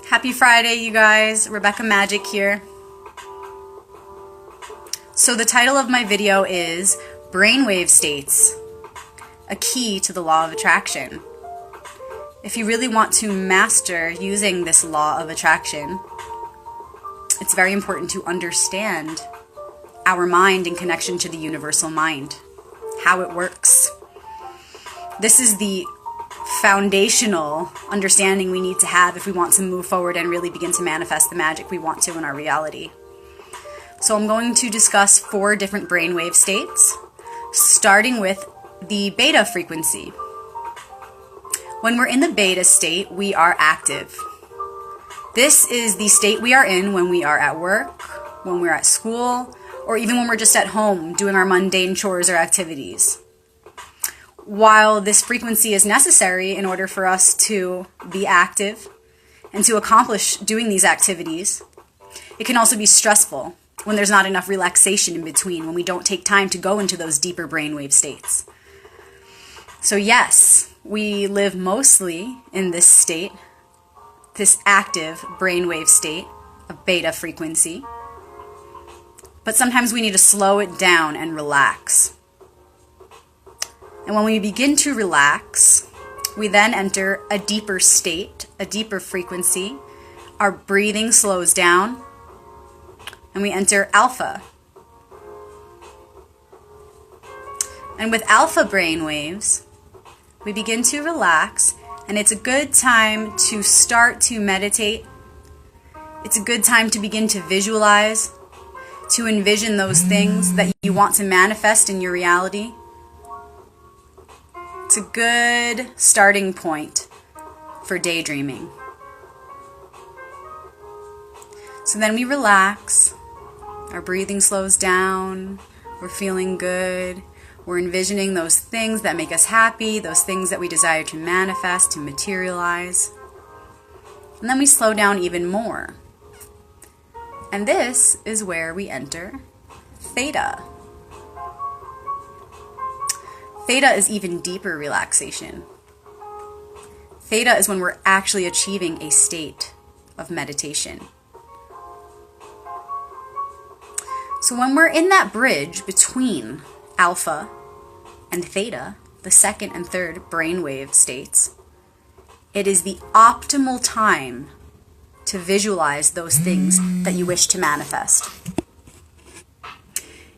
Happy Friday, you guys. Rebecca Magic here. So the title of my video is Brainwave States, a key to the law of attraction. If you really want to master using this law of attraction, it's very important to understand our mind in connection to the universal mind, how it works. This is the foundational understanding we need to have if we want to move forward and really begin to manifest the magic we want to in our reality. So I'm going to discuss 4 different brainwave states, starting with the beta frequency. When we're in the beta state, we are active. This is the state we are in when we are at work, when we're at school, or even when we're just at home doing our mundane chores or activities. While this frequency is necessary in order for us to be active and to accomplish doing these activities, it can also be stressful when there's not enough relaxation in between, when we don't take time to go into those deeper brainwave states. So yes, we live mostly in this state, this active brainwave state of beta frequency, but sometimes we need to slow it down and relax. And when we begin to relax, we then enter a deeper state, a deeper frequency. Our breathing slows down, and we enter alpha. And with alpha brain waves, we begin to relax, and it's a good time to start to meditate. It's a good time to begin to visualize, to envision those things that you want to manifest in your reality. It's a good starting point for daydreaming. So then we relax, our breathing slows down, we're feeling good, we're envisioning those things that make us happy, those things that we desire to manifest, to materialize. And then we slow down even more. And this is where we enter theta. Theta is even deeper relaxation. Theta is when we're actually achieving a state of meditation. So when we're in that bridge between alpha and theta, the second and third brainwave states, it is the optimal time to visualize those things that you wish to manifest.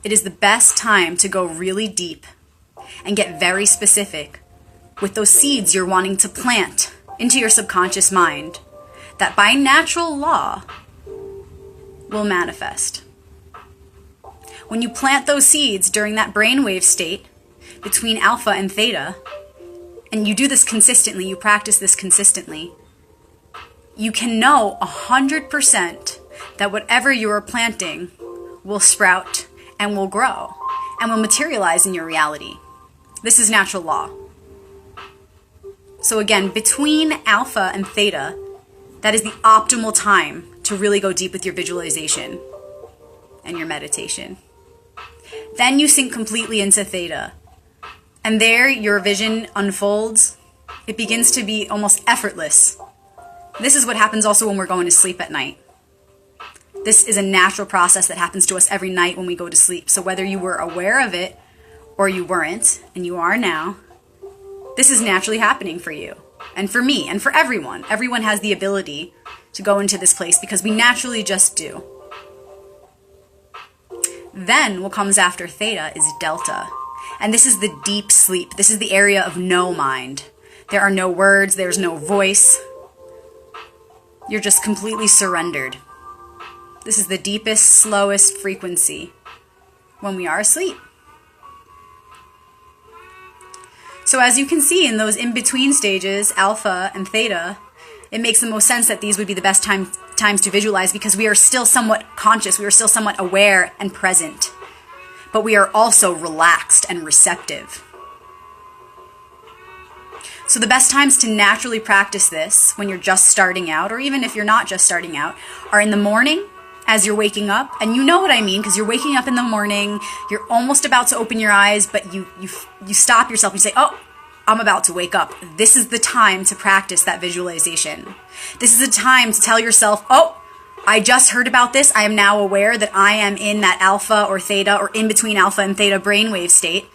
It is the best time to go really deep and get very specific with those seeds you're wanting to plant into your subconscious mind that by natural law will manifest. When you plant those seeds during that brainwave state between alpha and theta, and you do this consistently, you practice this consistently, you can know 100% that whatever you are planting will sprout and will grow and will materialize in your reality. This is natural law. So again, between alpha and theta, that is the optimal time to really go deep with your visualization and your meditation. Then you sink completely into theta. And there your vision unfolds. It begins to be almost effortless. This is what happens also when we're going to sleep at night. This is a natural process that happens to us every night when we go to sleep. So whether you were aware of it or you weren't, and you are now, this is naturally happening for you, and for me, and for everyone. Everyone has the ability to go into this place because we naturally just do. Then what comes after theta is delta, and this is the deep sleep. This is the area of no mind. There are no words, there's no voice. You're just completely surrendered. This is the deepest, slowest frequency when we are asleep. So as you can see in those in-between stages, alpha and theta, it makes the most sense that these would be the best times to visualize because we are still somewhat conscious, we are still somewhat aware and present, but we are also relaxed and receptive. So the best times to naturally practice this when you're just starting out, or even if you're not just starting out, are in the morning as you're waking up. And you know what I mean, because you're waking up in the morning, you're almost about to open your eyes, but you stop yourself and you say, oh, I'm about to wake up. This is the time to practice that visualization. This is the time to tell yourself, oh, I just heard about this. I am now aware that I am in that alpha or theta or in between alpha and theta brainwave state,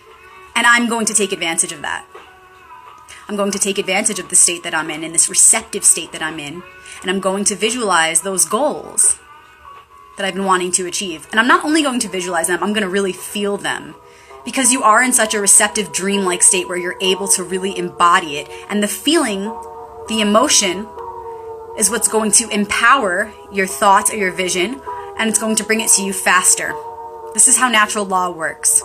and I'm going to take advantage of that. I'm going to take advantage of the state that I'm in this receptive state that I'm in, and I'm going to visualize those goals that I've been wanting to achieve. And I'm not only going to visualize them, I'm going to really feel them. Because you are in such a receptive, dreamlike state where you're able to really embody it. And the feeling, the emotion, is what's going to empower your thoughts or your vision, and it's going to bring it to you faster. This is how natural law works.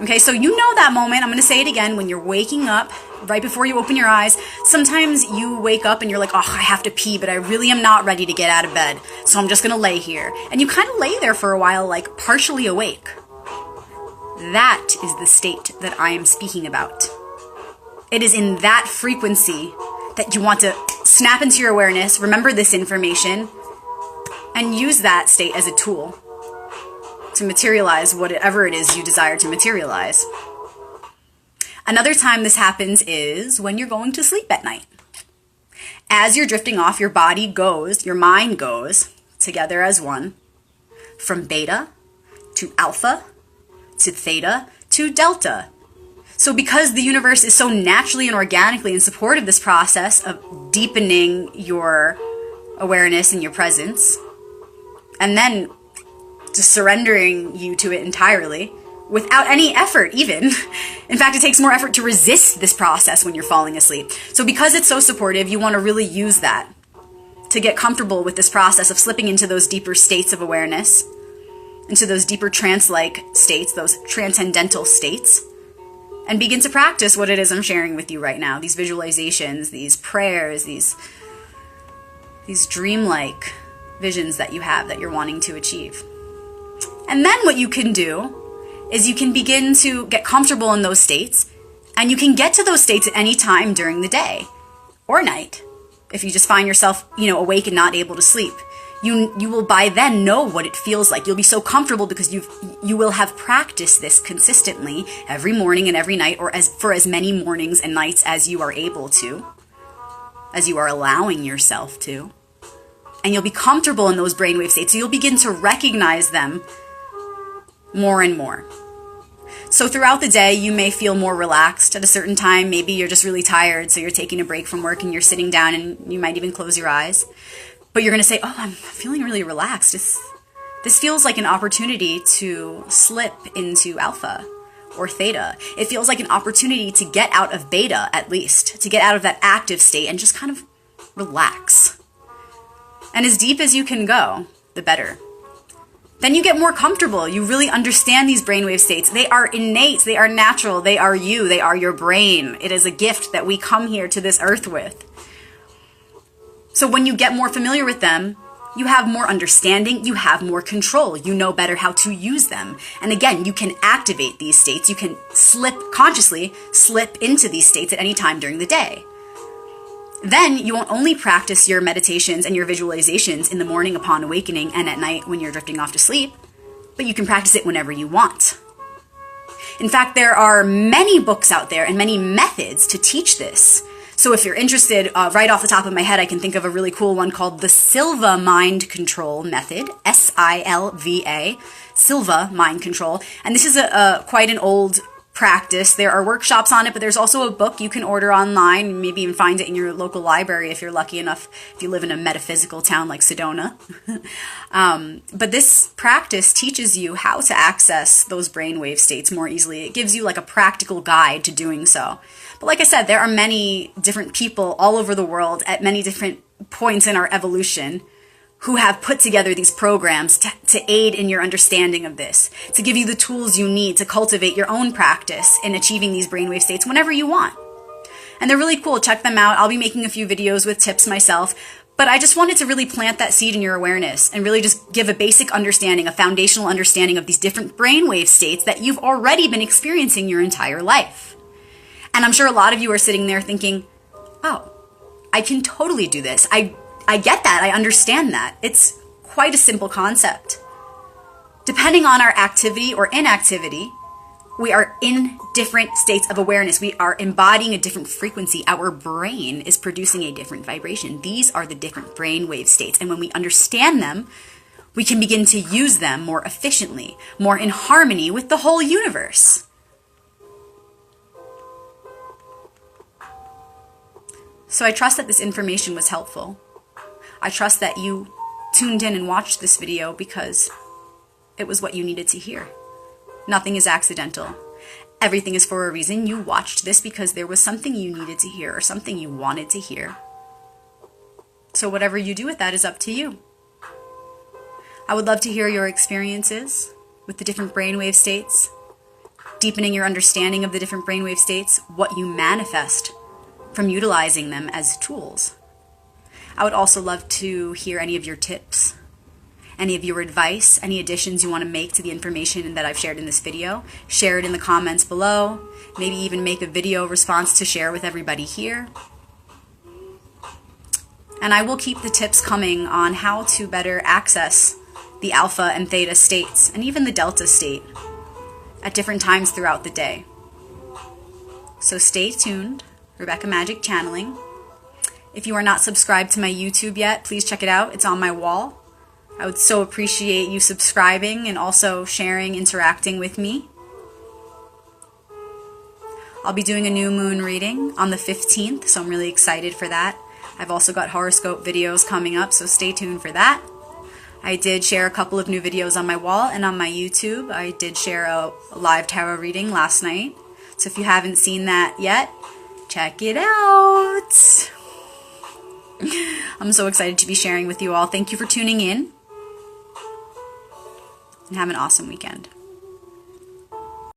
Okay, so you know that moment, I'm going to say it again, when you're waking up, right before you open your eyes. Sometimes you wake up and you're like, oh, I have to pee, but I really am not ready to get out of bed, so I'm just going to lay here. And you kind of lay there for a while, like partially awake. That is the state that I am speaking about. It is in that frequency that you want to snap into your awareness, remember this information, and use that state as a tool to materialize whatever it is you desire to materialize. Another time this happens is when you're going to sleep at night. As you're drifting off, your body goes, your mind goes together as one, from beta to alpha to theta to delta. So because the universe is so naturally and organically in support of this process of deepening your awareness and your presence, and then just surrendering you to it entirely without any effort even. In fact, it takes more effort to resist this process when you're falling asleep. So because it's so supportive, you want to really use that to get comfortable with this process of slipping into those deeper states of awareness, into those deeper trance-like states, those transcendental states, and begin to practice what it is I'm sharing with you right now. These visualizations, these prayers, these dreamlike visions that you have that you're wanting to achieve. And then what you can do is you can begin to get comfortable in those states, and you can get to those states at any time during the day or night. If you just find yourself, awake and not able to sleep, you will by then know what it feels like. You'll be so comfortable because you will have practiced this consistently every morning and every night, or for as many mornings and nights as you are able to, as you are allowing yourself to. And you'll be comfortable in those brainwave states, so you'll begin to recognize them more and more. So throughout the day, you may feel more relaxed at a certain time. Maybe you're just really tired, so you're taking a break from work and you're sitting down, and you might even close your eyes. But you're going to say, oh, I'm feeling really relaxed. This feels like an opportunity to slip into alpha or theta. It feels like an opportunity to get out of beta, at least, to get out of that active state and just kind of relax. And as deep as you can go, the better. Then you get more comfortable. You really understand these brainwave states. They are innate. They are natural. They are you. They are your brain. It is a gift that we come here to this earth with. So when you get more familiar with them, you have more understanding. You have more control. You know better how to use them. And again, you can activate these states. You can consciously slip into these states at any time during the day. Then you won't only practice your meditations and your visualizations in the morning upon awakening and at night when you're drifting off to sleep, but you can practice it whenever you want. In fact, there are many books out there and many methods to teach this. So if you're interested, right off the top of my head, I can think of a really cool one called the Silva Mind Control Method, S-I-L-V-A, Silva Mind Control. And this is quite an old practice. There are workshops on it, but there's also a book you can order online, maybe even find it in your local library if you're lucky enough, if you live in a metaphysical town like Sedona. But this practice teaches you how to access those brainwave states more easily. It gives you like a practical guide to doing so. But like I said, there are many different people all over the world at many different points in our evolution who have put together these programs to aid in your understanding of this, to give you the tools you need to cultivate your own practice in achieving these brainwave states whenever you want. And they're really cool. Check them out. I'll be making a few videos with tips myself, but I just wanted to really plant that seed in your awareness and really just give a basic understanding, a foundational understanding of these different brainwave states that you've already been experiencing your entire life. And I'm sure a lot of you are sitting there thinking, oh, I can totally do this. I get that. I understand that. It's quite a simple concept. Depending on our activity or inactivity, we are in different states of awareness. We are embodying a different frequency. Our brain is producing a different vibration. These are the different brainwave states. And when we understand them, we can begin to use them more efficiently, more in harmony with the whole universe. So I trust that this information was helpful. I trust that you tuned in and watched this video because it was what you needed to hear. Nothing is accidental. Everything is for a reason. You watched this because there was something you needed to hear or something you wanted to hear. So whatever you do with that is up to you. I would love to hear your experiences with the different brainwave states, deepening your understanding of the different brainwave states, what you manifest from utilizing them as tools. I would also love to hear any of your tips, any of your advice, any additions you want to make to the information that I've shared in this video. Share it in the comments below. Maybe even make a video response to share with everybody here. And I will keep the tips coming on how to better access the alpha and theta states, and even the delta state, at different times throughout the day. So stay tuned. Rebecca Magic Channeling. If you are not subscribed to my YouTube yet, please check it out. It's on my wall. I would so appreciate you subscribing and also sharing, interacting with me. I'll be doing a new moon reading on the 15th, so I'm really excited for that. I've also got horoscope videos coming up, so stay tuned for that. I did share a couple of new videos on my wall and on my YouTube. I did share a live tarot reading last night. So if you haven't seen that yet, check it out. I'm so excited to be sharing with you all. Thank you for tuning in. And have an awesome weekend.